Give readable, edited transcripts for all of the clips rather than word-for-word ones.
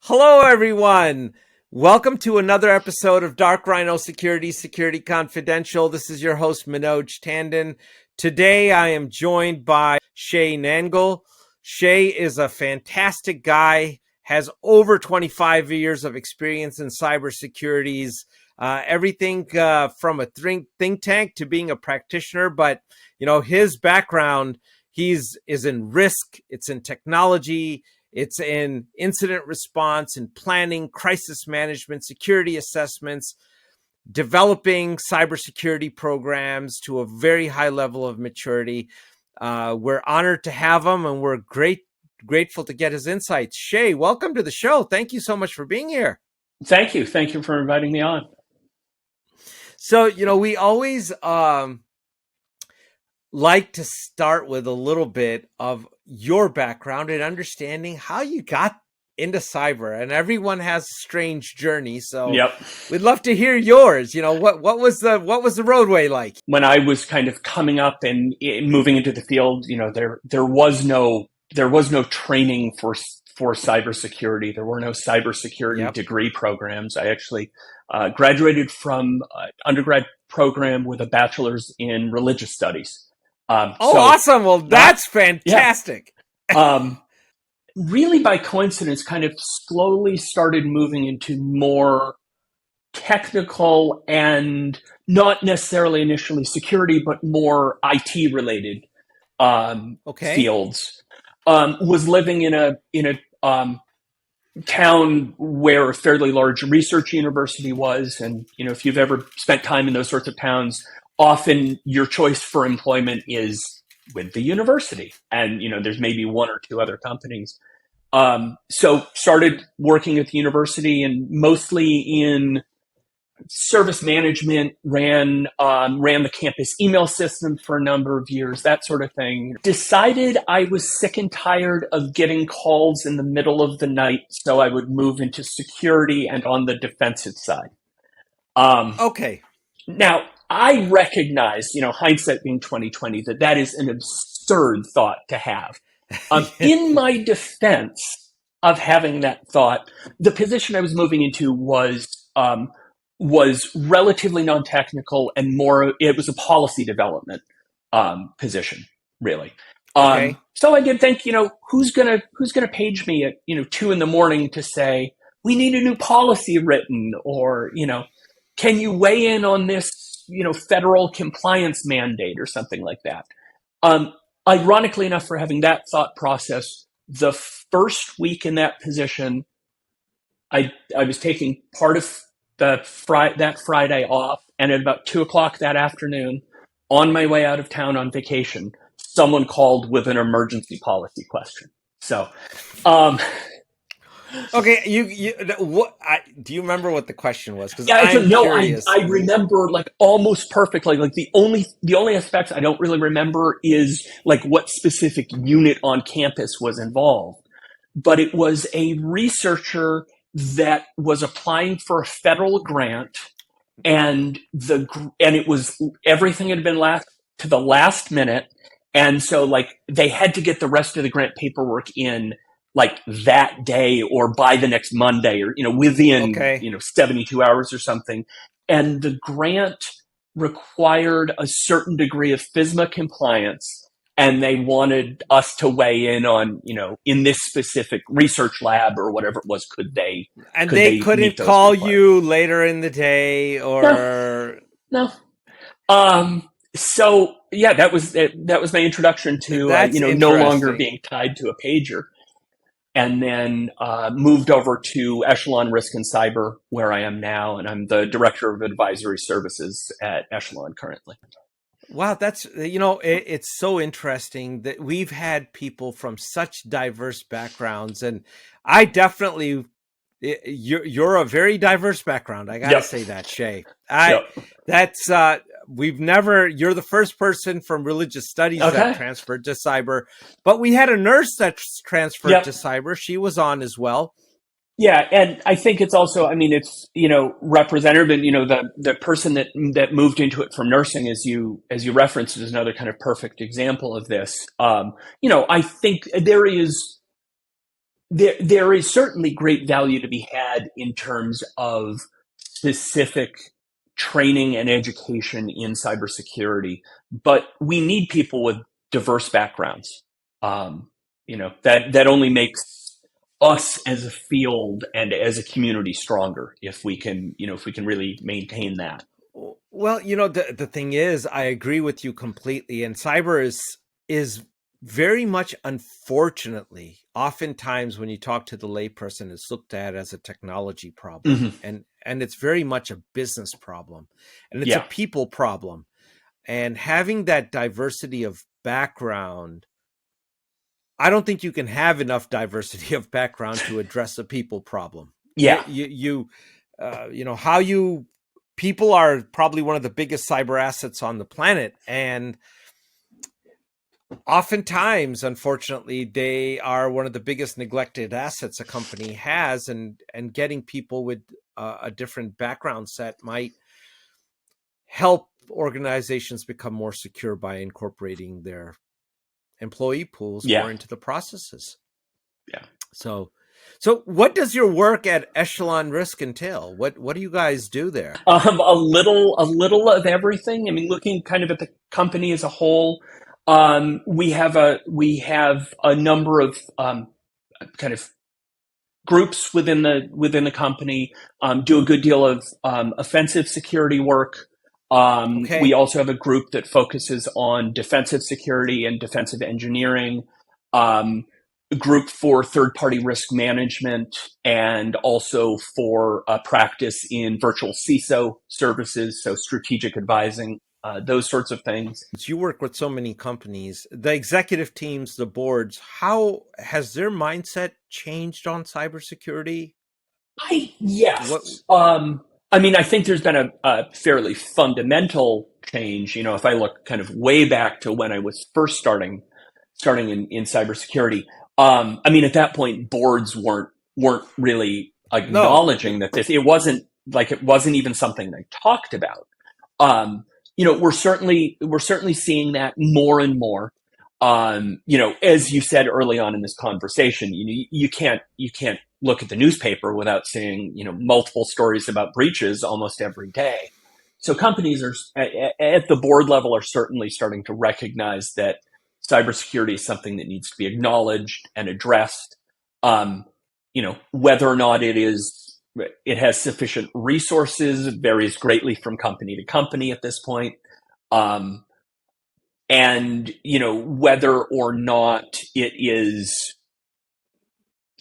Hello, everyone. Welcome to another episode of Dark Rhino Security Confidential. This is your host, Manoj Tandon. Today, I am joined by Shea. Shea is a fantastic guy, has over 25 years of experience in cybersecurities, everything from a think tank to being a practitioner. But, his background, is in risk, it's in technology, it's in incident response and planning, crisis management, security assessments, developing cybersecurity programs to a very high level of maturity. We're honored to have him, and we're grateful to get his insights. Shea, welcome to the show. Thank you so much for being here. Thank you. Thank you for inviting me on. So, we always like to start with a little bit of your background and understanding how you got into cyber. And everyone has a strange journey, so we'd love to hear yours. What was the roadway like? When I was kind of coming up and moving into the field, there was no training for cybersecurity. There were no cybersecurity degree programs. I actually graduated from an undergrad program with a bachelor's in religious studies. Awesome. Well, that's fantastic. Really by coincidence, kind of slowly started moving into more technical and not necessarily initially security, but more IT related fields. Was living in a town where a fairly large research university was. And, if you've ever spent time in those sorts of towns, often your choice for employment is with the university. And, there's maybe one or two other companies. So started working at the university and mostly in service management, ran the campus email system for a number of years, that sort of thing. Decided I was sick and tired of getting calls in the middle of the night, so I would move into security and on the defensive side. Now, I recognize, hindsight being 2020, that is an absurd thought to have. In my defense of having that thought, the position I was moving into was relatively non-technical and more, it was a policy development position, really. So I did think, who's gonna page me at 2 a.m. to say we need a new policy written, or can you weigh in on this federal compliance mandate or something like that. Ironically enough, for having that thought process, the first week in that position, I was taking part of that Friday off, and at about 2:00 that afternoon, on my way out of town on vacation, someone called with an emergency policy question. So, okay, do you remember what the question was? Because I remember almost perfectly. The only aspects I don't really remember is what specific unit on campus was involved. But it was a researcher that was applying for a federal grant, and it was everything had been left to the last minute, and so they had to get the rest of the grant paperwork in that day or by the next Monday, or, within, 72 hours or something. And the grant required a certain degree of FISMA compliance. And they wanted us to weigh in on, in this specific research lab or whatever it was, they couldn't call you later in the day or no. So yeah, that was my introduction to, no longer being tied to a pager. And then moved over to Echelon Risk and Cyber, where I am now, and I'm the Director of Advisory Services at Echelon currently. Wow, that's, it's so interesting that we've had people from such diverse backgrounds, and I definitely, you're a very diverse background. I gotta say that, Shea. That's, you're the first person from religious studies that transferred to cyber, but we had a nurse that transferred to cyber. She was on as well. Yeah, and I think it's also, it's, representative, and, the person that moved into it from nursing, as you referenced, is another kind of perfect example of this. I think there is there is certainly great value to be had in terms of specific training and education in cybersecurity, but we need people with diverse backgrounds. That only makes us as a field and as a community stronger if we can, if we can really maintain that. Well, the thing is, I agree with you completely. And cyber is very much, unfortunately, oftentimes when you talk to the layperson, it's looked at as a technology problem. Mm-hmm. And it's very much a business problem. And it's a Yeah. people problem. And having that diversity of background, I don't think you can have enough diversity of background to address a people problem. Yeah. People are probably one of the biggest cyber assets on the planet, and oftentimes, unfortunately, they are one of the biggest neglected assets a company has, and getting people with a different background set might help organizations become more secure by incorporating their employee pools more into the processes. Yeah. So what does your work at Echelon Risk entail? What do you guys do there? A little of everything. I mean, looking kind of at the company as a whole, we have a number of kind of groups within the company. Do a good deal of offensive security work. Okay. We also have a group that focuses on defensive security and defensive engineering. A group for third-party risk management, and also for practice in virtual CISO services, so strategic advising, those sorts of things. You work with so many companies, the executive teams, the boards. How has their mindset changed on cybersecurity? Yes. I mean, I think there's been a fairly fundamental change. If I look kind of way back to when I was first starting in cybersecurity, I mean, at that point, boards weren't really acknowledging that it wasn't even something they talked about. We're certainly seeing that more and more. As you said early on in this conversation, you can't look at the newspaper without seeing, multiple stories about breaches almost every day. So companies are at the board level are certainly starting to recognize that cybersecurity is something that needs to be acknowledged and addressed. Whether or not it has sufficient resources varies greatly from company to company at this point. And, whether or not it is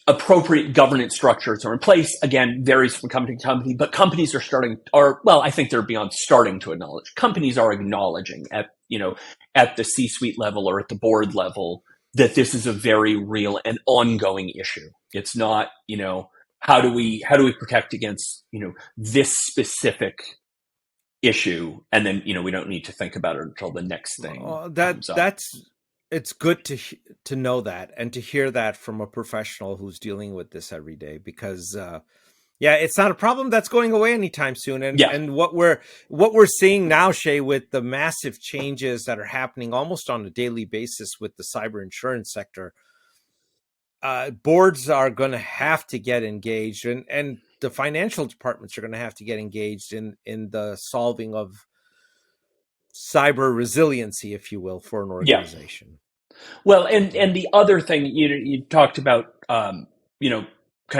appropriate governance structures are in place, again, varies from company to company, but companies I think they're beyond starting to acknowledge. Companies are acknowledging at the C-suite level or at the board level that this is a very real and ongoing issue. It's not, how do we protect against, this specific issue, and then we don't need to think about it until the next thing comes up. It's good to know that and to hear that from a professional who's dealing with this every day, because it's not a problem that's going away anytime soon. And what we're seeing now, Shea, with the massive changes that are happening almost on a daily basis with the cyber insurance sector, boards are going to have to get engaged, and the financial departments are going to have to get engaged in the solving of cyber resiliency, if you will, for an organization. Yeah. Well, and the other thing you talked about, kind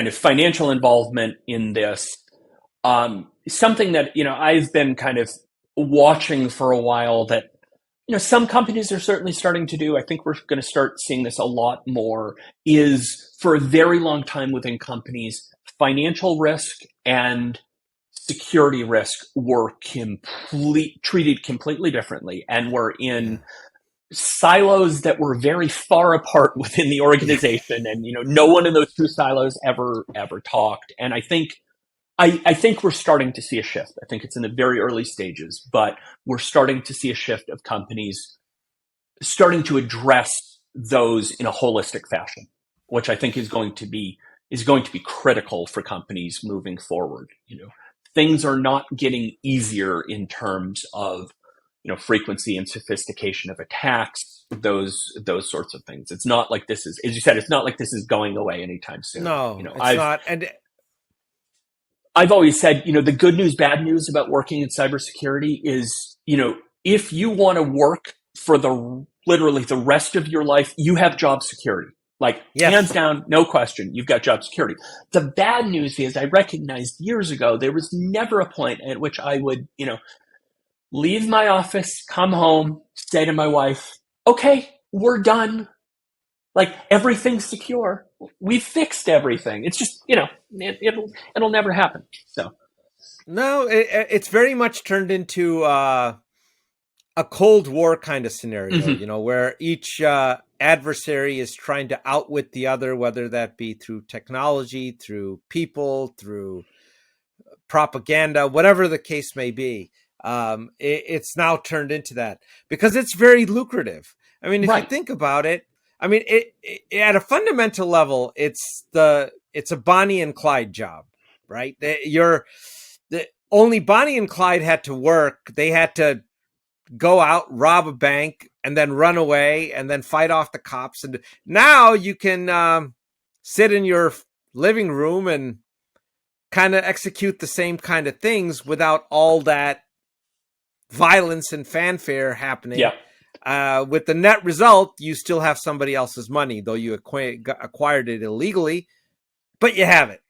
of financial involvement in this, something that I've been kind of watching for a while that some companies are certainly starting to do. I think we're going to start seeing this a lot more. Is for a very long time within companies, financial risk and security risk were treated completely differently, and were in silos that were very far apart within the organization, and no one in those two silos ever talked. And I think we're starting to see a shift. I think it's in the very early stages, but we're starting to see a shift of companies starting to address those in a holistic fashion, which I think is going to be critical for companies moving forward. Things are not getting easier in terms of frequency and sophistication of attacks, those sorts of things. It's not like this is, as you said, it's not like this is going away anytime soon. No, it's not. And I've always said, the good news, bad news about working in cybersecurity is, if you want to work for literally the rest of your life, you have job security. Like, yes, hands down, no question, you've got job security. The bad news is I recognized years ago, there was never a point at which I would, leave my office, come home, say to my wife, okay, we're done. Like, everything's secure. We fixed everything. It's just, it'll never happen. So, no, it's very much turned into a Cold War kind of scenario, mm-hmm. Where each adversary is trying to outwit the other, whether that be through technology, through people, through propaganda, whatever the case may be. It's now turned into that because it's very lucrative. I mean, if you think about it, I mean, it at a fundamental level, it's a Bonnie and Clyde job, right? Only Bonnie and Clyde had to work. They had to go out, rob a bank, and then run away, and then fight off the cops. And now you can sit in your living room and kind of execute the same kind of things without all that violence and fanfare happening. Yeah. With the net result, you still have somebody else's money, though you acquired it illegally, but you have it.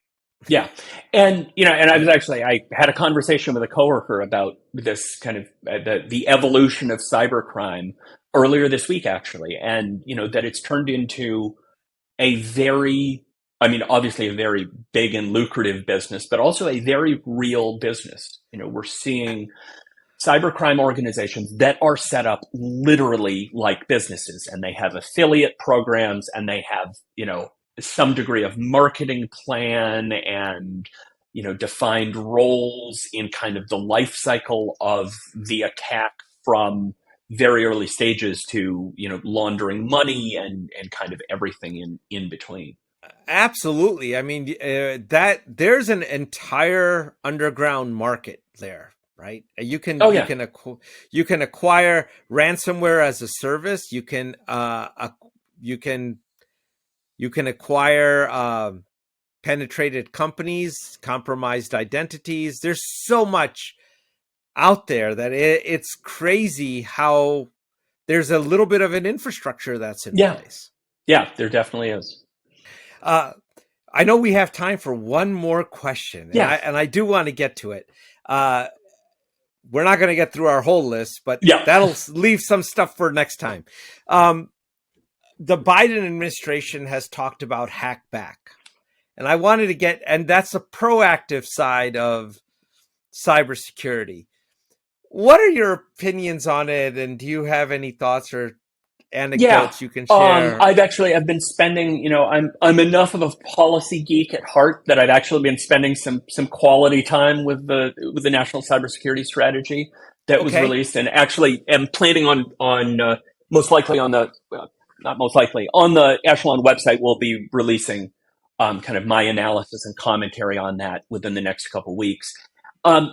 Yeah. And, and I had a conversation with a coworker about this kind of the evolution of cybercrime earlier this week, actually. And, that it's turned into obviously a very big and lucrative business, but also a very real business. We're seeing cybercrime organizations that are set up literally like businesses, and they have affiliate programs, and they have, some degree of marketing plan and, defined roles in kind of the life cycle of the attack from very early stages to, laundering money and kind of everything in between. Absolutely. I mean, that there's an entire underground market there. Right. You can you can acquire ransomware as a service. You can acquire penetrated companies, compromised identities. There's so much out there that it's crazy how there's a little bit of an infrastructure that's in place. Yeah, there definitely is. I know we have time for one more question, and I do want to get to it. We're not going to get through our whole list, but that'll leave some stuff for next time. The Biden administration has talked about hack back, and I wanted to and that's a proactive side of cybersecurity. What are your opinions on it? And do you have any thoughts or anecdotes you can share? I've been spending, I'm enough of a policy geek at heart that I've actually been spending some quality time with the National Cybersecurity Strategy that was released, and actually am planning on most likely on the not most likely on the Echelon website, we'll be releasing kind of my analysis and commentary on that within the next couple of weeks. It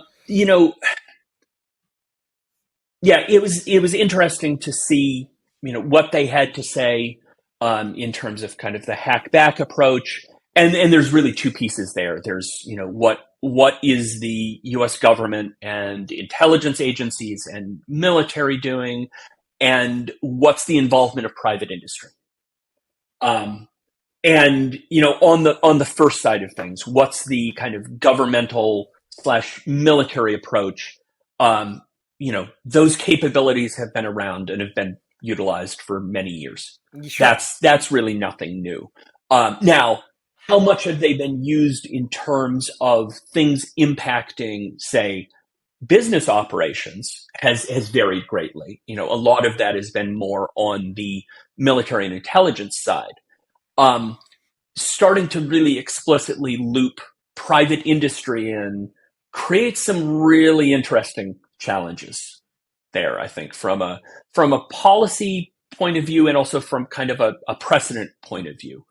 was interesting to see what they had to say in terms of kind of the hack back approach. And there's really two pieces there. There's, what is the US government and intelligence agencies and military doing, and what's the involvement of private industry? On the first side of things, what's the kind of governmental / military approach? Those capabilities have been around and have been utilized for many years. Sure. That's really nothing new. Now, how much have they been used in terms of things impacting, say, business operations has varied greatly. A lot of that has been more on the military and intelligence side. Starting to really explicitly loop private industry in creates some really interesting challenges there, I think, from a policy point of view and also from kind of a precedent point of view.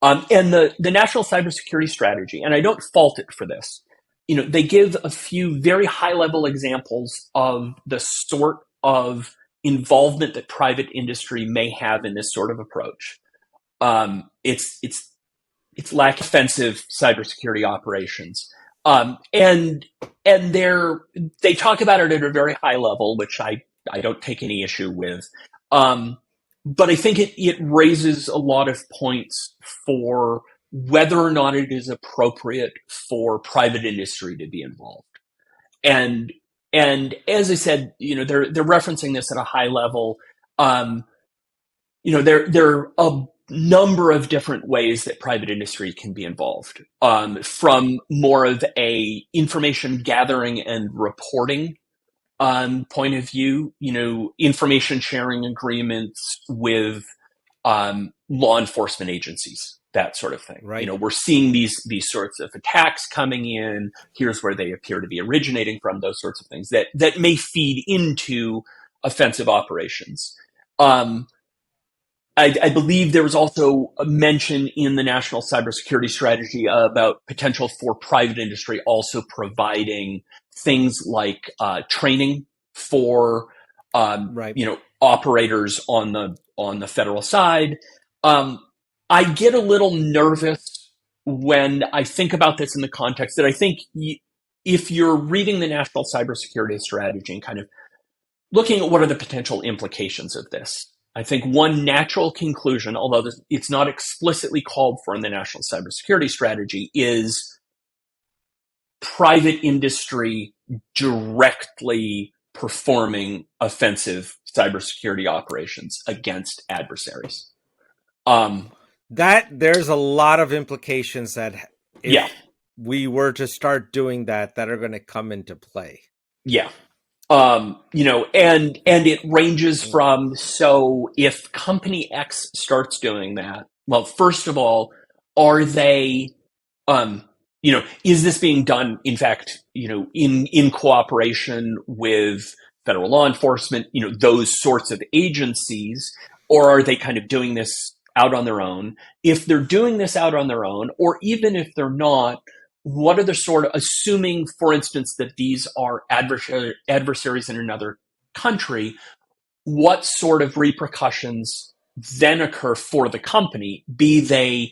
And the National Cybersecurity Strategy, and I don't fault it for this, they give a few very high-level examples of the sort of involvement that private industry may have in this sort of approach. It's lack offensive cybersecururity operations. And they talk about it at a very high level, which I don't take any issue with. But I think it raises a lot of points for whether or not it is appropriate for private industry to be involved. And as I said, they're referencing this at a high level. There are a number of different ways that private industry can be involved, from more of a information gathering and reporting point of view, information sharing agreements with law enforcement agencies, that sort of thing. Right. We're seeing these sorts of attacks coming in. Here's where they appear to be originating from, those sorts of things that may feed into offensive operations. I believe there was also a mention in the National Cybersecurity Strategy about potential for private industry also providing things like training for operators on the federal side. I get a little nervous when I think about this in the context that I think if you're reading the National Cybersecurity Strategy and kind of looking at what are the potential implications of this, I think one natural conclusion, although it's not explicitly called for in the National Cybersecurity Strategy, is private industry directly performing offensive cybersecurity operations against adversaries. That there's a lot of implications that if we were to start doing that are going to come into play. Yeah. And it ranges from, so if company X starts doing that, well, first of all, are they, is this being done, in fact, in cooperation with federal law enforcement, those sorts of agencies, or are they kind of doing this out on their own? If they're doing this out on their own, or even if they're not, what are the sort of, assuming, for instance, that these are adversaries in another country, what sort of repercussions then occur for the company, be they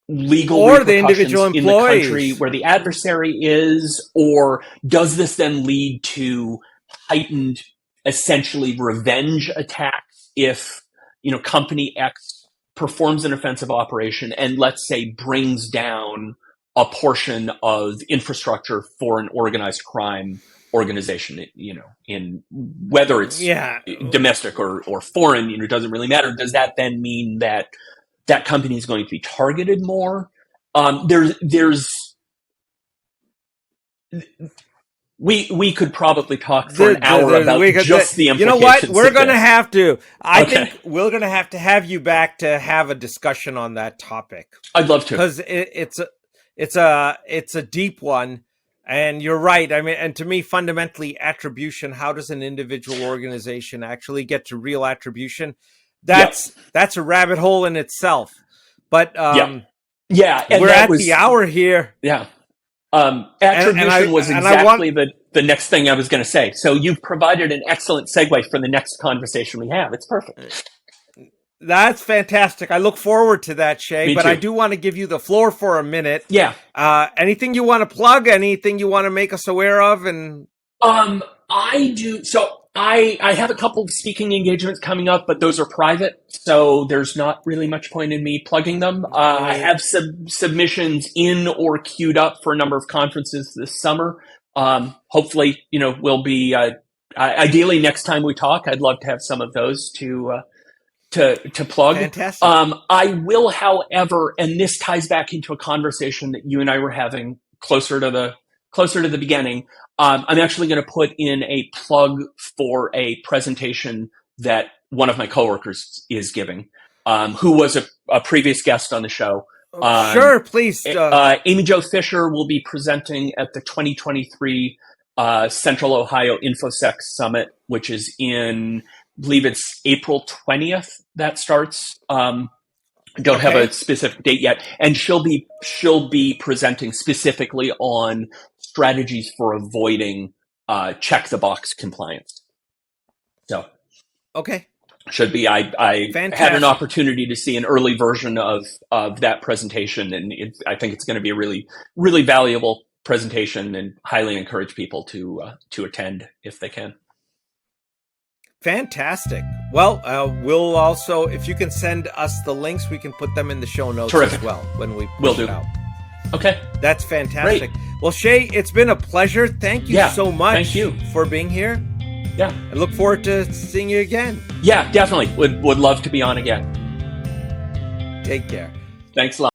legal or repercussions the individual employees in the country where the adversary is, or does this then lead to heightened, essentially, revenge attacks if, company X performs an offensive operation and, let's say, brings down a portion of infrastructure for an organized crime organization, in whether it's domestic or foreign, it doesn't really matter. Does that then mean that that company is going to be targeted more? We could probably talk for an hour about just the implications. You know what? We're going to have to. I think we're going to have you back to have a discussion on that topic. I'd love to, because it's a deep one, and you're right. I mean, and to me, fundamentally, attribution. How does an individual organization actually get to real attribution? That's a rabbit hole in itself. But and we're at the hour here. Yeah. Attribution was exactly the next thing I was going to say. So you've provided an excellent segue for the next conversation we have. It's perfect. That's fantastic. I look forward to that, Shea. But I do want to give you the floor for a minute. Yeah. Anything you want to plug? Anything you want to make us aware of? And I do. So I have a couple of speaking engagements coming up, but those are private, so there's not really much point in me plugging them. I have submissions in or queued up for a number of conferences this summer. Hopefully, we'll be ideally next time we talk. I'd love to have some of those to plug. Fantastic. I will, however, and this ties back into a conversation that you and I were having closer to the beginning. I'm actually going to put in a plug for a presentation that one of my coworkers is giving, who was a previous guest on the show. Sure, please. Amy Jo Fisher will be presenting at the 2023 Central Ohio InfoSec Summit, which is in, I believe it's April 20th that starts. Don't have a specific date yet, and she'll be presenting specifically on strategies for avoiding check the box compliance. So Okay. should be. I had an Fantastic. opportunity to see an early version of that presentation, and I think it's going to be a really, really valuable presentation, and highly encourage people to attend if they can. Fantastic. Well, we'll also, if you can send us the links, we can put them in the show notes Terrific. as well when we Will push do. it out. Okay. That's fantastic. Great. Well, Shea, it's been a pleasure. Thank you so much thank you. for being here. Yeah. I look forward to seeing you again. Yeah, definitely. Would love to be on again. Take care. Thanks a lot.